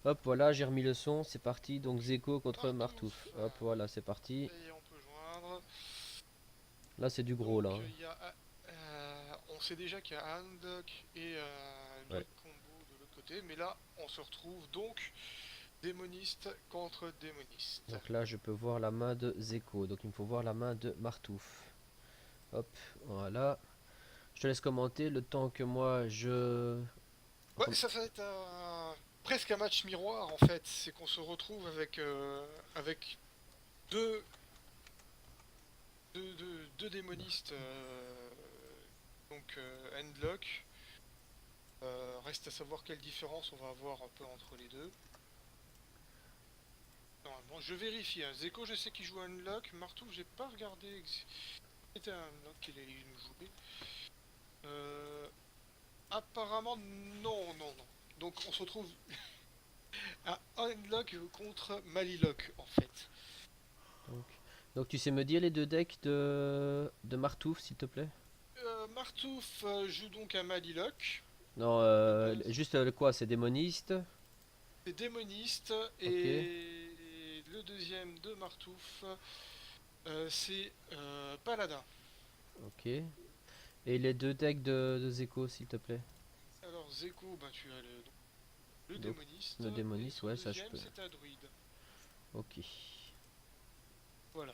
Hop, voilà, j'ai remis le son, c'est parti. Donc Zeko contre Martouf. Martouf. Hop, voilà, c'est parti. Ça y est, on peut joindre. Là, c'est du gros, Donc, là, hein. il y a, on sait déjà qu'il y a Handlock et Ouais. Druid Combo de l'autre côté, mais là, on se retrouve donc démoniste contre démoniste. Donc là, je peux voir la main de Zeko. Donc il me faut voir la main de Martouf. Hop, voilà. Je te laisse commenter le temps que moi je... Ouais, ça va être presque un match miroir en fait. C'est qu'on se retrouve avec deux, deux démonistes, donc Handlock. Reste à savoir quelle différence on va avoir un peu entre les deux. Normalement, je vérifie. Hein. Zeko, je sais qu'il joue Unlock. Martou, j'ai pas regardé. C'était un Unlock qu'il allait nous jouer. Euh, apparemment, non, non, non. Donc, on se retrouve à Unlock contre Malilock, en fait. Donc, donc tu sais me dire les deux decks de Martouf, s'il te plaît? Martouf joue donc à Malilock, Non, de base. juste quoi? C'est démoniste? C'est démoniste. Ok, Et le deuxième de Martouf, c'est paladin. ok. Et les deux decks de Zeko, s'il te plaît? Alors, Zeko, bah, tu as le Donc, démoniste. le Et démoniste, son ouais, ça je deuxième, peux. c'est un druide. Ok. Voilà.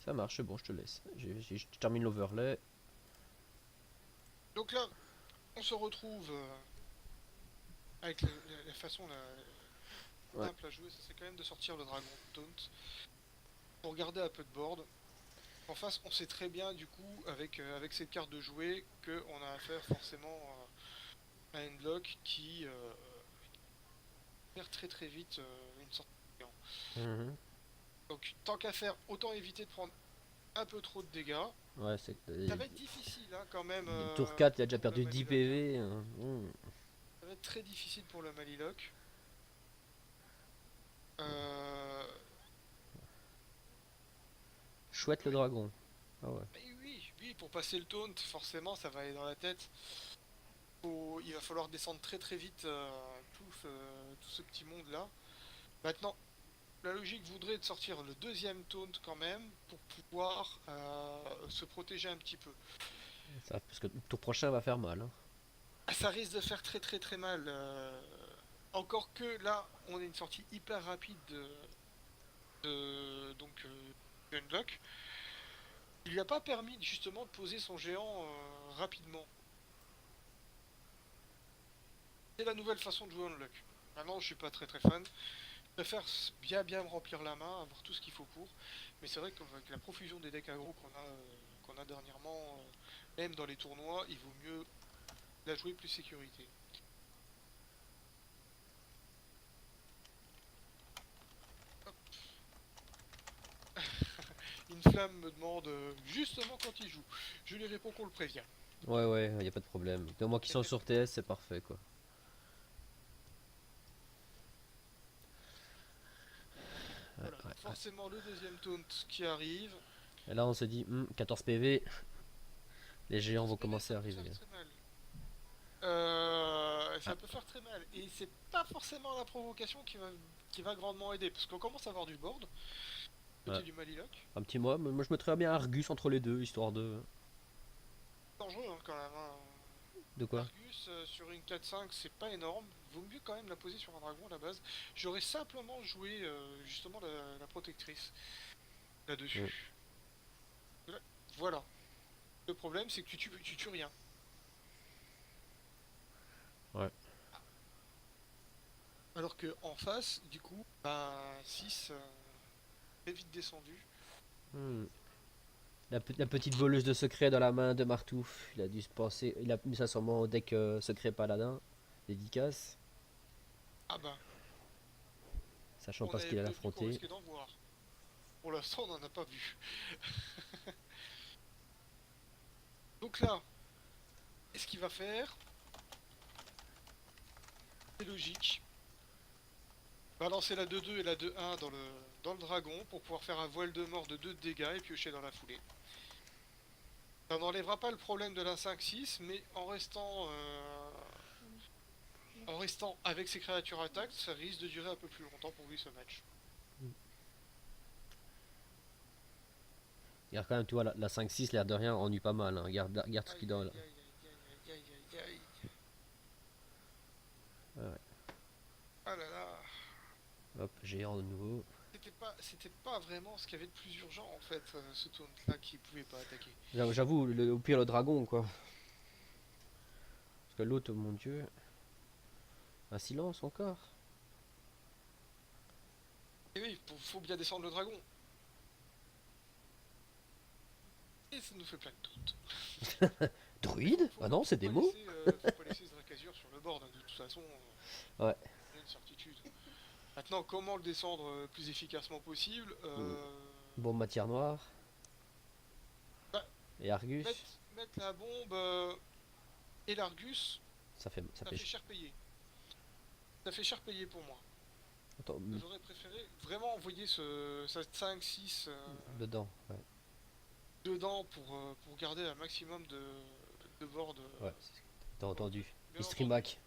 Ça marche, c'est bon, je te laisse. Je termine l'overlay. Donc là, on se retrouve avec la façon Ouais. simple à jouer, ça c'est quand même de sortir le dragon taunt pour garder un peu de board. En face, on sait très bien du coup avec cette carte de jouer qu'on a affaire forcément à un block qui perd très très vite une sortie de géant. Mhm. Donc tant qu'à faire, autant éviter de prendre un peu trop de dégâts. Ouais, c'est. Ça va être difficile hein, quand même Tour 4, il a déjà pour le perdu 10 Malilock. Hein. PV, hein. Ça va être très difficile pour le Malilock. Euh, Chouette le ouais. dragon. Ah ouais. Mais oui, oui, pour passer le taunt, forcément, ça va aller dans la tête. Il va falloir descendre très très vite tout ce petit monde-là. Maintenant, la logique voudrait de sortir le deuxième taunt quand même pour pouvoir se protéger un petit peu. Parce que le tour prochain va faire mal, hein. Ah, ça risque de faire très très très mal. Encore que là, on a une sortie hyper rapide donc Gunlock. Il lui a pas permis justement de poser son géant rapidement. C'est la nouvelle façon de jouer Unlock. Maintenant, je suis pas très très fan. Je préfère bien bien me remplir la main, avoir tout ce qu'il faut pour. Mais c'est vrai qu'avec la profusion des decks aggro qu'on a dernièrement, même dans les tournois, il vaut mieux la jouer plus sécurité. Hop. Inflamme me demande justement quand il joue. Je lui réponds qu'on le prévient. Ouais, ouais, y a pas de problème. De moi qui Y a sont pas de sur problème. TS, c'est parfait, quoi. Ouais, Voilà, ouais, donc ouais. forcément le deuxième taunt qui arrive. Et là, on se dit, 14 PV, les géants 14 vont PV, commencer ça à peut faire arriver. très mal. Ah, Ça peut faire très mal. Et c'est pas forcément la provocation qui va grandement aider. Parce qu'on commence à avoir du board, ouais. côté du Malilock. Un petit mois, moi je mettrais bien Argus entre les deux, histoire de. Dangereux hein, quand même. Hein. De quoi? Argus sur une 4-5, c'est pas énorme. Vaut mieux quand même la poser sur un dragon à la base. J'aurais simplement joué justement la protectrice Mm. là-dessus. Voilà. Le problème, c'est que tu tues rien. Ouais. Alors que en face, du coup, bah 6 très vite descendu. Hmm. La petite voleuse de secret dans la main de Martouf. Il a dû se penser. Il a mis ça sûrement au deck secret paladin. Dédicace. Ah bah, Sachant on pas ce avait qu'il allait prévenu qu'on affronter. risquait d'en voir. Pour l'instant, on n'en a pas vu. Donc là, qu'est-ce qu'il va faire? C'est logique. Balancer la 2-2 et la 2-1 dans le dragon pour pouvoir faire un voile de mort de 2 de dégâts et piocher dans la foulée. Ça n'enlèvera pas le problème de la 5-6, mais en restant en restant avec ses créatures attaques, ça risque de durer un peu plus longtemps pour lui ce match. Regarde quand même, tu vois, la 5-6, l'air de rien, ennuie pas mal. Hein. Regarde ce Aïe qu'il donne là. aïe aïe aïe aïe aïe aïe aïe aïe. Ouais. Ah là là. Hop, géant de nouveau. C'était pas vraiment ce qu'il y avait de plus urgent en fait, ce taunt là qui pouvait pas attaquer. J'avoue, au pire le dragon quoi. Parce que l'autre, mon dieu. Un silence encore. Et oui, faut bien descendre le dragon. Et ça nous fait plein de doutes. Mais Druide? Ah non, c'est des mots. faut pas laisser ce Dracazur sur le bord, hein, de toute façon, Ouais. il y a une certitude. Maintenant, comment le descendre plus efficacement possible Bombe matière noire. bah, Et Argus. mettre la bombe et l'Argus, Ça fait. Ça ça fait. fait cher payer. Ça fait cher payer pour moi. Attends, J'aurais préféré vraiment envoyer ça 5-6 dedans. Ouais. dedans pour garder un maximum de board. Ouais. T'as entendu. Bien entendu. Istrimac.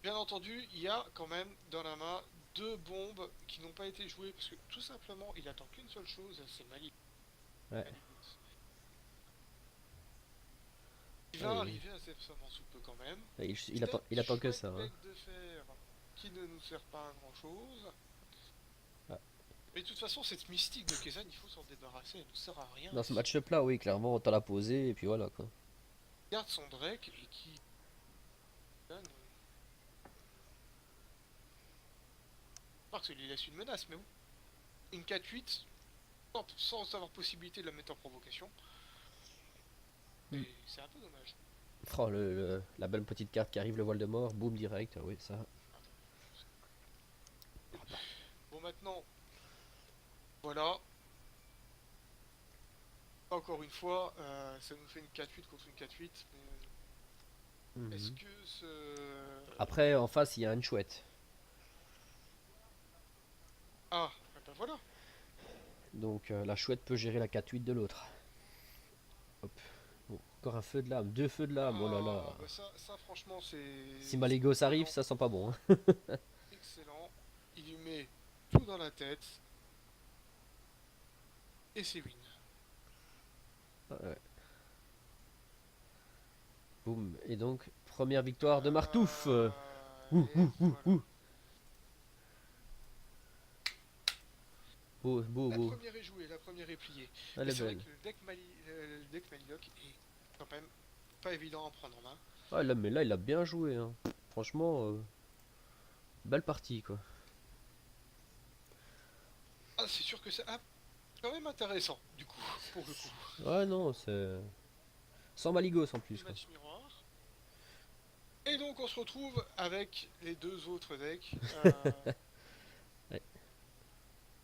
Bien entendu, il y a quand même dans la main deux bombes qui n'ont pas été jouées parce que tout simplement, il attend qu'une seule chose, c'est Malik. Ouais. Il va Ouais, arriver assez récemment sous peu quand même. il attend que ça. Chouette Hein. bec de fer qui ne nous sert pas à grand chose. Ah. Mais de toute façon, cette mystique de Kezan, il faut s'en débarrasser, elle ne sert à rien. Dans ce match-up là, oui, clairement, on t'a la posé et puis voilà quoi. Il garde son Drake et qui donne. Parce que lui laisse une menace, mais bon. Une 4-8, sans avoir possibilité de la mettre en provocation. Mm. Et c'est un peu dommage. Oh, la belle petite carte qui arrive, le voile de mort, boum direct, oui, ça. Bon, maintenant, voilà. Encore une fois, ça nous fait une 4-8 contre une 4-8. Mais est-ce Mhm. que ce. Après, en face, il y a une chouette. Ah, bah voilà. Donc la chouette peut gérer la 4-8 de l'autre. Hop. Bon, encore un feu de lame, deux feux de lame, oh là là. Ah, bah ça franchement, Si c'est Malégos arrive, excellent. ça sent pas bon. Hein. Excellent. Il lui met tout dans la tête. Et c'est win. Ouais. Boum. Et donc, première victoire de Martouf. Et voilà. Beau, beau, La beau. première est jouée, la première est pliée. Elle Mais est c'est vrai belle. que le deck Maliloc est quand même pas évident à prendre en main. Ah, là, mais là, il a bien joué. Hein. Franchement, belle partie, quoi. Ah, c'est sûr que c'est quand même intéressant, du coup, pour le coup. Ouais, non, c'est. Sans Maligos en Du plus, quoi. match miroir. Et donc on se retrouve avec les deux autres decks. Ouais.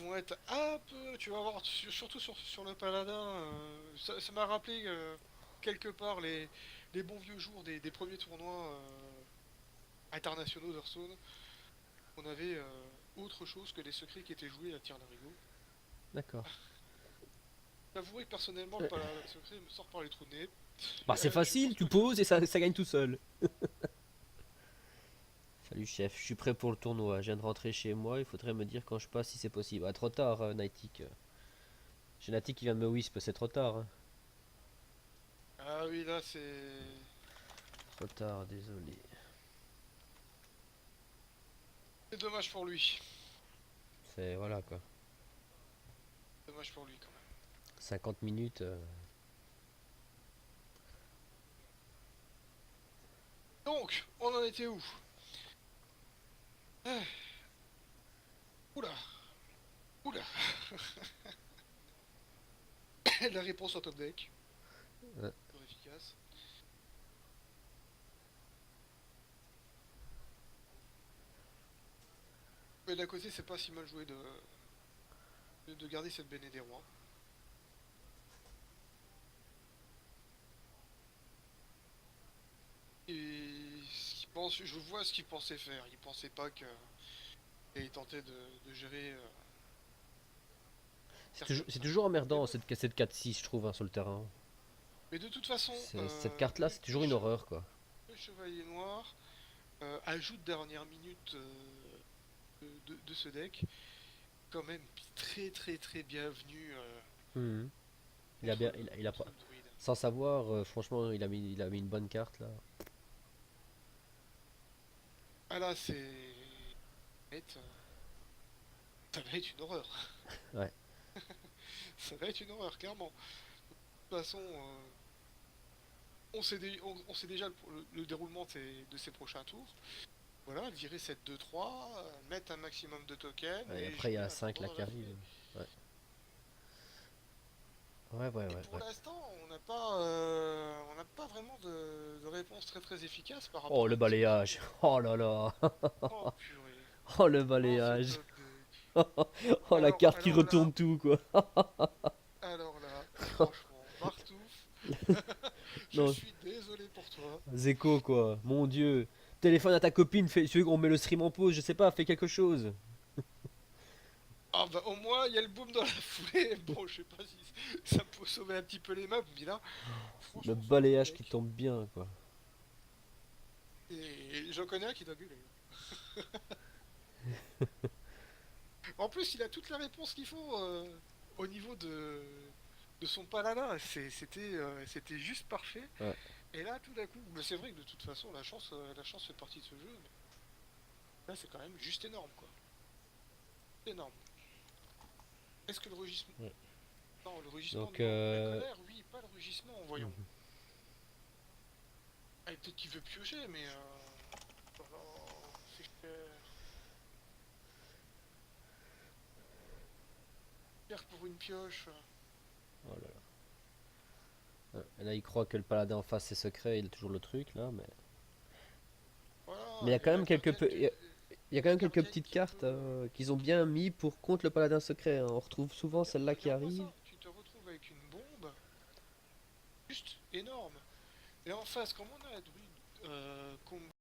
Vont être un peu, tu vas voir, surtout sur le paladin, ça m'a rappelé quelque part les bons vieux jours des premiers tournois internationaux d'Hearthstone. On avait autre chose que les secrets qui étaient joués à tir larigot. D'accord. J'avouerai que personnellement, le paladin secret me sort par les trous de nez. Bah, c'est Je pense facile, tu que poses et ça gagne tout seul. Salut chef, je suis prêt pour le tournoi. Je viens de rentrer chez moi, il faudrait me dire quand je passe si c'est possible. Ah, trop tard, Nightic. J'ai Nightic qui vient de me wisp, c'est trop tard. Hein. Ah oui, là c'est. Trop tard, désolé. C'est dommage pour lui. C'est voilà quoi. Dommage pour lui quand même. 50 minutes. Donc, on en était où? Ah, oula, oula. La réponse en top deck. Ouais. Toujours efficace. Mais d'un côté, c'est pas si mal joué de garder cette Béné des Rois. Et je vois ce qu'il pensait faire. Il pensait pas qu'il tentait de gérer. C'est toujours Mais emmerdant bon, cette 4-6, je trouve, hein, sur le terrain. Mais de toute façon, Cette carte-là, c'est toujours une horreur, quoi. le Chevalier Noir ajoute dernière minute de ce deck, quand même très très très bienvenu Mhm. Il a contre bien, il a pas, contre le druide. sans savoir, franchement, il a mis une bonne carte là. Ah là, être, ça va être une horreur. Ouais. Ça va être une horreur, clairement. De toute façon, on sait déjà le déroulement de ses prochains tours. Voilà, virer cette 2-3, mettre un maximum de tokens Et et après, il y jouer a un 5 là tournoi dans qui la foulée. arrivent. Ouais. Ouais, ouais, Et ouais, pour ouais. l'instant, on n'a pas vraiment de réponse très très efficace par Oh, rapport le à ce deck. balayage. Oh là là. Oh purée. Oh, le Oh ce balayage. top deck. Oh, la carte qui Alors là, retourne tout, quoi. alors là, franchement, Martouf, je Non, suis désolé pour toi. Zeko, quoi. Mon dieu. Téléphone à ta copine, fais, celui qu'on met le stream en pause, je sais pas, fais quelque chose. Ah bah au moins il y a le boom dans la foulée. Bon, je sais pas si ça peut sauver un petit peu les meubles, mais là, Le franchement, ce top balayage qui deck. tombe bien, quoi. Et j'en connais un qui doit gueuler. En plus, il a toutes les réponses qu'il faut au niveau de son paladin. C'était juste parfait. Ouais. Et là, tout d'un coup, mais c'est vrai que de toute façon, la chance fait partie de ce jeu. Mais là, c'est quand même juste énorme, quoi. Énorme. Est-ce que le rugissement... Ouais. Non, le rugissement, Donc, non. La colère, oui, pas le rugissement, voyons. mhm. Ah, et peut-être qu'il veut piocher, mais... Oh là, c'est cher. Cher pour une pioche. Oh là là. Ouais. Et là, il croit que le paladin en face c'est secret, il a toujours le truc là, mais il y Voilà, a et quand la même quelques gardienne il y a quand la même quelques gardienne petites qui cartes peut... qu'ils ont bien mis pour contre le paladin secret, hein. On retrouve souvent celle-là qui Regarde-moi arrive. ça, tu te retrouves avec une bombe juste énorme. Et en face, comme on a un druide